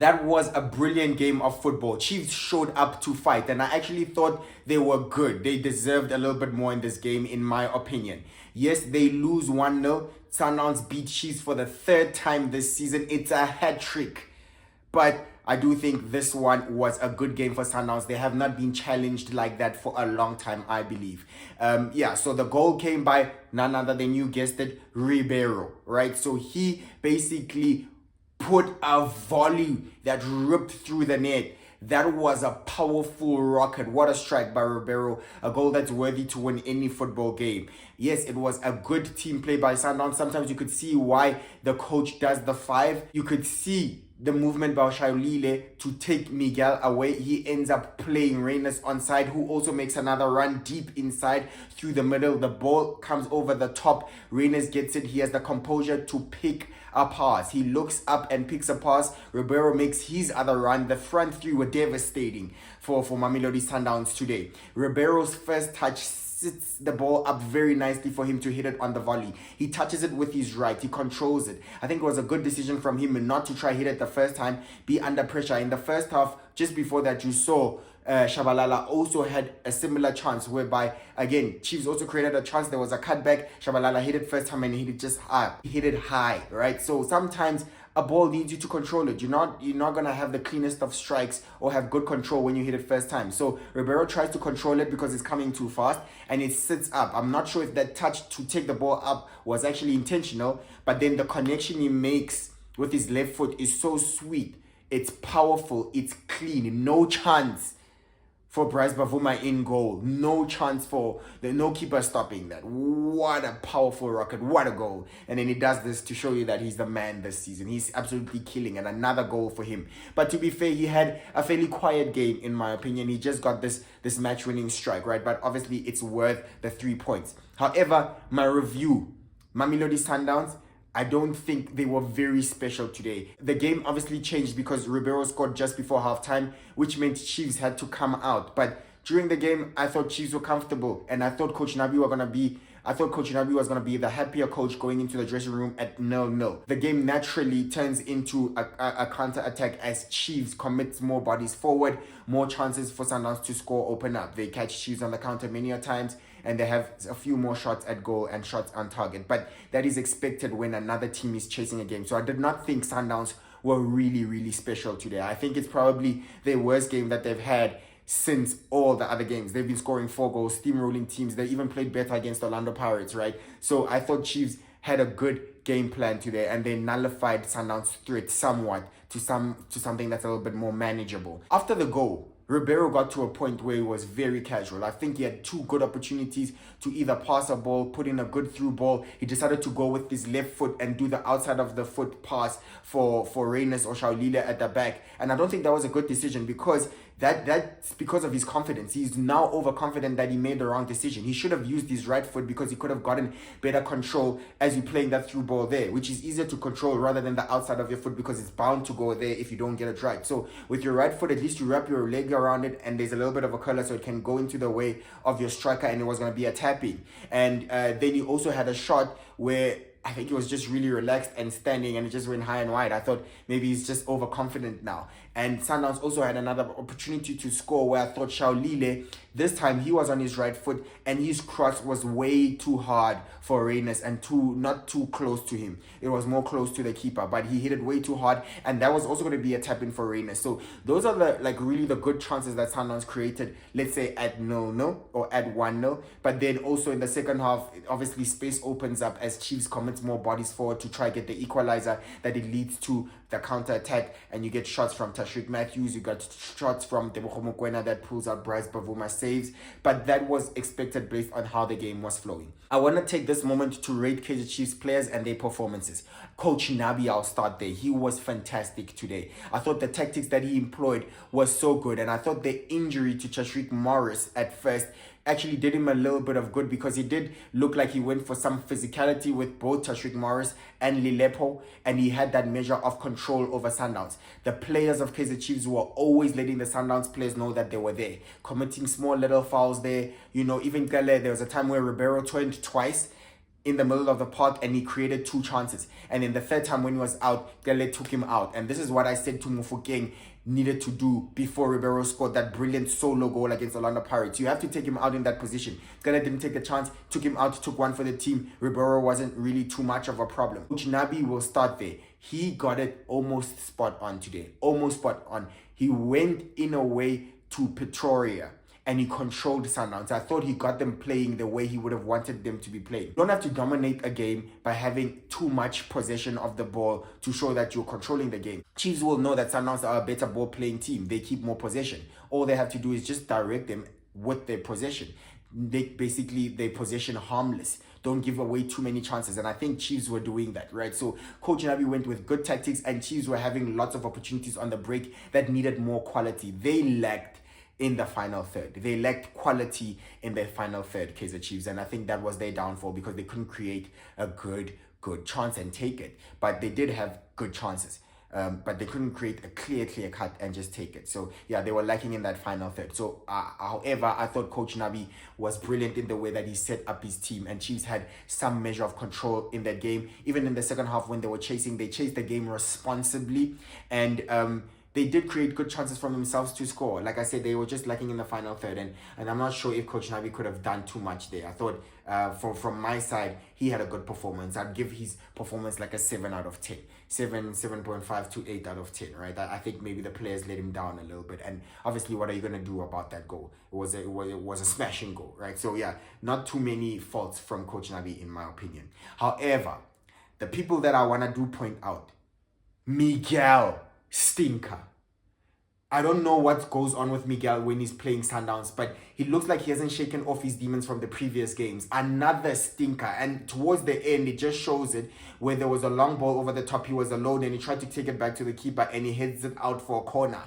That was a brilliant game of football. Chiefs showed up to fight, and I actually thought they were good. They deserved a little bit more in this game, in my opinion. Yes, they lose 1-0. Sundowns beat Chiefs for the third time this season. It's a hat trick. But I do think this one was a good game for Sundowns. They have not been challenged like that for a long time, I believe. So the goal came by none other than, you guessed it, Ribeiro, right? So he basically put a volley that ripped through the net. That was a powerful rocket. What a strike by Ribeiro. A goal that's worthy to win any football game. Yes, it was a good team play by Sundowns. Sometimes you could see why the coach does the 5. You could see the movement by Shaulile to take Miguel away. He ends up playing Reynolds onside, who also makes another run deep inside through the middle. The ball comes over the top. Reynolds gets it. He has the composure to pick a pass. He looks up and picks a pass. Ribeiro makes his other run. The front three were devastating for Mamelodi Sundowns today. Ribeiro's first touch sits the ball up very nicely for him to hit it on the volley. He touches it with his right. He controls it. I think it was a good decision from him not to try hit it the first time, be under pressure. In the first half, just before that, you saw Shabalala also had a similar chance whereby, again, Chiefs also created a chance. There was a cutback. Shabalala hit it first time and he hit it just high. He hit it high, right? So sometimes a ball needs you to control it. You're not gonna have the cleanest of strikes or have good control when you hit it first time. So Ribeiro tries to control it because it's coming too fast and it sits up. I'm not sure if that touch to take the ball up was actually intentional, but then the connection he makes with his left foot is so sweet. It's powerful. It's clean. No chance for Preez Bavuma in goal. No chance for no keeper stopping that. What a powerful rocket. What a goal. And then he does this to show you that he's the man this season. He's absolutely killing, and another goal for him. But to be fair, he had a fairly quiet game, in my opinion. He just got this match-winning strike, right? But obviously, it's worth the 3 points. However, my review, Mamelodi Sundowns, I don't think they were very special today. The game obviously changed because Ribeiro scored just before halftime, which meant Chiefs had to come out. But during the game, I thought Chiefs were comfortable, and I thought Coach Nabi was gonna be the happier coach going into the dressing room at 0-0. The game naturally turns into a counter-attack as Chiefs commits more bodies forward, more chances for Sundowns to score open up. They catch Chiefs on the counter many a times, and they have a few more shots at goal and shots on target. But that is expected when another team is chasing a game. So I did not think Sundowns were really, really special today. I think it's probably their worst game that they've had since all the other games. They've been scoring 4 goals, steamrolling teams. They even played better against Orlando Pirates, right? So I thought Chiefs had a good game plan today, and they nullified Sundowns' threat somewhat to something that's a little bit more manageable. After the goal, Ribeiro got to a point where he was very casual. I think he had 2 good opportunities to either pass a ball, put in a good through ball. He decided to go with his left foot and do the outside of the foot pass for Reynolds or Shaulile at the back. And I don't think that was a good decision because that's because of his confidence. He's now overconfident that he made the wrong decision. He should have used his right foot because he could have gotten better control as you're playing that through ball there, which is easier to control rather than the outside of your foot because it's bound to go there if you don't get it right. So with your right foot, at least you wrap your leg around it and there's a little bit of a curler so it can go into the way of your striker and it was going to be a tapping. And then he also had a shot where I think he was just really relaxed and standing and it just went high and wide. I thought maybe he's just overconfident now. And Sundowns also had another opportunity to score where I thought Shaulile, this time he was on his right foot and his cross was way too hard for Reynolds and not too close to him. It was more close to the keeper, but he hit it way too hard and that was also going to be a tap-in for Reynolds. So those are really the good chances that Sundowns created, let's say at 0-0 or at 1-0. But then also in the second half, obviously space opens up as Chiefs commits more bodies forward to try get the equalizer that it leads to the counter-attack, and you get shots from Tashreeq Matthews, you got shots from Tebogo Mokoena that pulls out Preez Bavuma saves, but that was expected based on how the game was flowing. I want to take this moment to rate Kaizer Chiefs players and their performances. Coach Nabi, I'll start there. He was fantastic today. I thought the tactics that he employed was so good, and I thought the injury to Tashreeq Morris at first actually did him a little bit of good because he did look like he went for some physicality with both Tashreeq Morris and Lilepo, and he had that measure of control over Sundowns. The players of Kaizer Chiefs were always letting the Sundowns players know that they were there, committing small little fouls there. You know, even Gale, there was a time where Ribeiro turned twice in the middle of the park and he created 2 chances. And in the third time when he was out, Gale took him out. And this is what I said to Mofokeng needed to do before Ribeiro scored that brilliant solo goal against Orlando Pirates. You have to take him out in that position. Gale didn't take the chance, took him out, took one for the team. Ribeiro wasn't really too much of a problem. Coach Nabi will start there. He got it almost spot on today. Almost spot on. He went in a way to Pretoria and he controlled Sundowns. I thought he got them playing the way he would have wanted them to be playing. You don't have to dominate a game by having too much possession of the ball to show that you're controlling the game. Chiefs will know that Sundowns are a better ball playing team. They keep more possession. All they have to do is just direct them with their possession. They possession harmless. Don't give away too many chances. And I think Chiefs were doing that, right? So Coach Nabi went with good tactics and Chiefs were having lots of opportunities on the break that needed more quality. They lacked in the final third. They lacked quality in their final third, Kaizer Chiefs. And I think that was their downfall because they couldn't create a good chance and take it. But they did have good chances. But they couldn't create a clear cut and just take it. So yeah, they were lacking in that final third. So however, I thought Coach Nabi was brilliant in the way that he set up his team, and Chiefs had some measure of control in that game. Even in the second half when they were chasing, they chased the game responsibly, and they did create good chances for themselves to score. Like I said, they were just lacking in the final third, and I'm not sure if Coach Nabi could have done too much there. I thought from my side, he had a good performance. I'd give his performance like a 7 out of 10. 7.5 to 8 out of 10, right? I think maybe the players let him down a little bit. And obviously, what are you going to do about that goal? It was a smashing goal, right? So yeah, not too many faults from Coach Nabi, in my opinion. However, the people that I want to point out, Miguel, stinker. I don't know what goes on with Miguel when he's playing Sundowns, but he looks like he hasn't shaken off his demons from the previous games. Another stinker. And towards the end, it just shows it where there was a long ball over the top. He was alone and he tried to take it back to the keeper and he heads it out for a corner.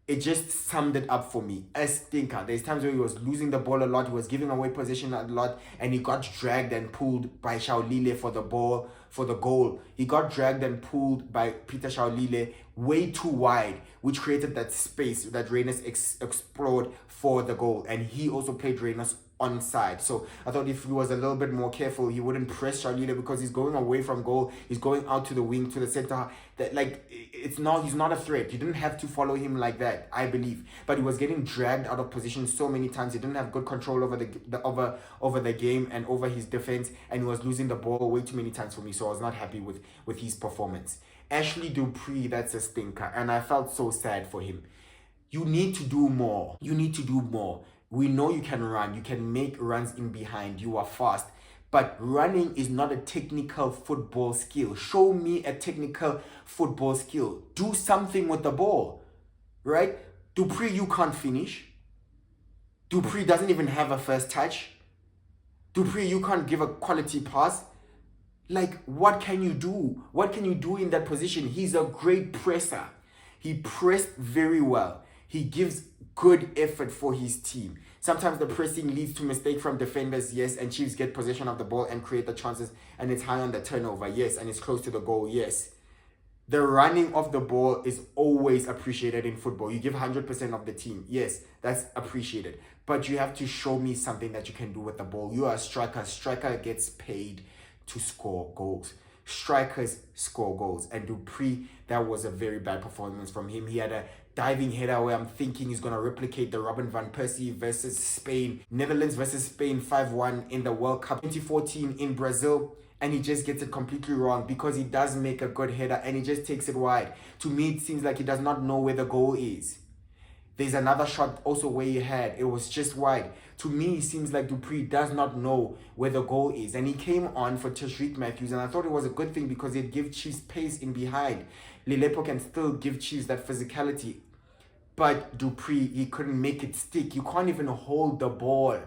It just summed it up for me. A stinker. There's times where he was losing the ball a lot. He was giving away possession a lot. And he got dragged and pulled by Shaolile for the goal. He got dragged and pulled by Peter Shaolile way too wide, which created that space that Reynolds explored for the goal. And he also played Reynolds onside. So I thought if he was a little bit more careful, he wouldn't press Shaolile because he's going away from goal. He's going out to the wing, to the center. That he's not a threat. You didn't have to follow him like that, I believe. But he was getting dragged out of position so many times. He didn't have good control over the game and over his defense, and he was losing the ball way too many times for me. So I was not happy with his performance. Ashley Dupree, that's a stinker, and I felt so sad for him. You need to do more. You need to do more. We know you can run. You can make runs in behind. You are fast. But running is not a technical football skill. Show me a technical football skill. Do something with the ball, right? Dupree, you can't finish. Dupree doesn't even have a first touch. Dupree, you can't give a quality pass. What can you do? What can you do in that position? He's a great presser. He pressed very well. He gives good effort for his team. Sometimes the pressing leads to mistake from defenders, yes, and Chiefs get possession of the ball and create the chances, and it's high on the turnover, yes, and it's close to the goal, yes. The running of the ball is always appreciated in football. You give 100% of the team, yes, that's appreciated. But you have to show me something that you can do with the ball. You are a striker. Striker gets paid to score goals. Strikers score goals. And Dupree, that was a very bad performance from him. He had a diving header where I'm thinking he's going to replicate the Robin van Persie versus Spain, Netherlands versus Spain 5-1 in the World Cup 2014 in Brazil. And he just gets it completely wrong because he does make a good header and he just takes it wide. To me, it seems like he does not know where the goal is. There's another shot also where he had. It was just wide. To me, it seems like Dupree does not know where the goal is. And he came on for Tashreeq Matthews. And I thought it was a good thing because it gives Chiefs pace in behind. Lelepo can still give Chiefs that physicality. But Dupree, he couldn't make it stick. You can't even hold the ball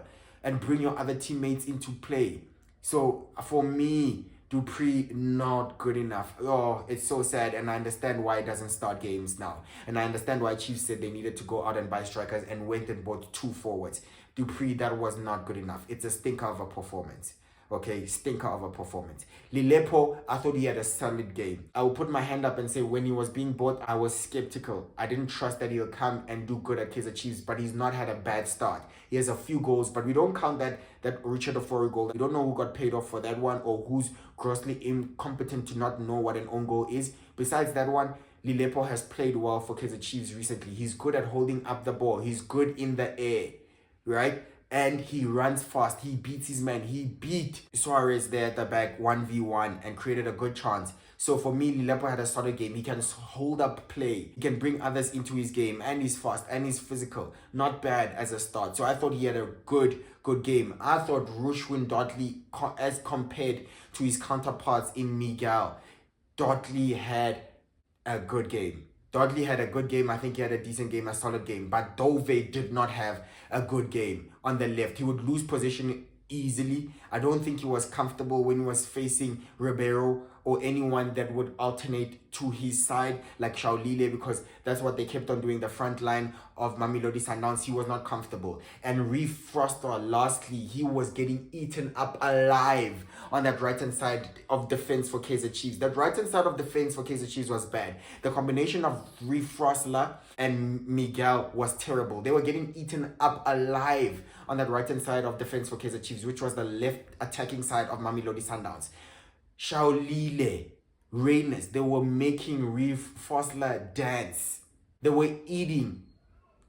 and bring your other teammates into play. So for me, Dupree, not good enough. Oh, it's so sad, and I understand why it doesn't start games now. And I understand why Chiefs said they needed to go out and buy strikers and went and bought 2 forwards. Dupree, that was not good enough. It's a stinker of a performance. Okay, stinker of a performance. Lilepo, I thought he had a solid game. I will put my hand up and say when he was being bought, I was skeptical. I didn't trust that he'll come and do good at Kaizer Chiefs, but he's not had a bad start. He has a few goals, but we don't count that Richard Ofori goal. We don't know who got paid off for that one or who's grossly incompetent to not know what an own goal is. Besides that one, Lilepo has played well for Kaizer Chiefs recently. He's good at holding up the ball. He's good in the air, right? And he runs fast. He beats his man. He beat Suarez there at the back 1v1 and created a good chance. So for me, Lilepo had a solid game. He can hold up play. He can bring others into his game. And he's fast and he's physical. Not bad as a start. So I thought he had a good game. I thought Rushwin Dudley, as compared to his counterparts in Miguel, Dudley had a good game. Dudley had a good game. I think he had a decent game, a solid game. But Dove did not have a good game on the left. He would lose position easily. I don't think he was comfortable when he was facing Ribeiro or anyone that would alternate to his side like Shaolile, because that's what they kept on doing. The front line of Mamelodi Sundowns, he was not comfortable. And Frosler, lastly, he was getting eaten up alive on that right-hand side of defense for Kaizer Chiefs. That right-hand side of defense for Kaizer Chiefs was bad. The combination of Frosler and Miguel was terrible. They were getting eaten up alive on that right-hand side of defense for Kaizer Chiefs, which was the left attacking side of Mamelodi Sundowns. Shaolile, Reynolds, they were making Frosler dance. They were eating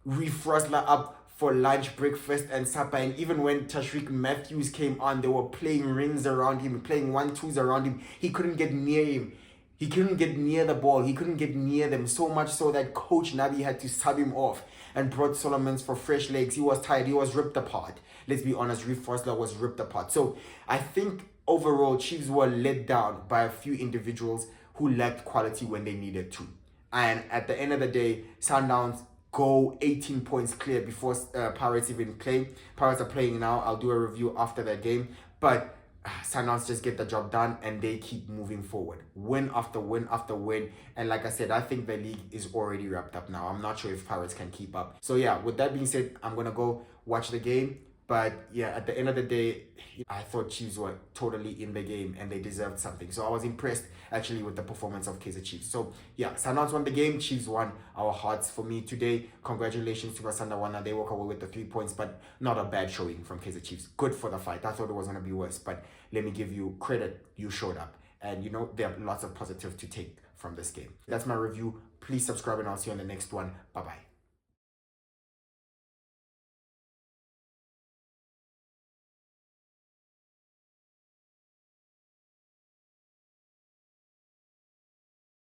Frosler up for lunch, breakfast, and supper. And even when Tashreeq Matthews came on, they were playing rings around him, playing 1-2s around him. He couldn't get near him. He couldn't get near the ball. He couldn't get near them. So much so that Coach Nabi had to sub him off and brought Solomons for fresh legs. He was tired. He was ripped apart. Let's be honest, Frosler was ripped apart. So I think overall, Chiefs were let down by a few individuals who lacked quality when they needed to. And at the end of the day, Sundowns go 18 points clear before Pirates even play. Pirates are playing now. I'll do a review after that game. But Sundowns just get the job done and they keep moving forward. Win after win after win. And like I said, I think the league is already wrapped up now. I'm not sure if Pirates can keep up. So yeah, with that being said, I'm going to go watch the game. But yeah, at the end of the day, I thought Chiefs were totally in the game and they deserved something. So I was impressed actually with the performance of Kaizer Chiefs. So yeah, Sundowns won the game. Chiefs won our hearts for me today. Congratulations to Sundowns. They walk away with the 3 points, but not a bad showing from Kaizer Chiefs. Good for the fight. I thought it was going to be worse, but let me give you credit. You showed up. And you know, there are lots of positives to take from this game. That's my review. Please subscribe and I'll see you on the next one. Bye-bye.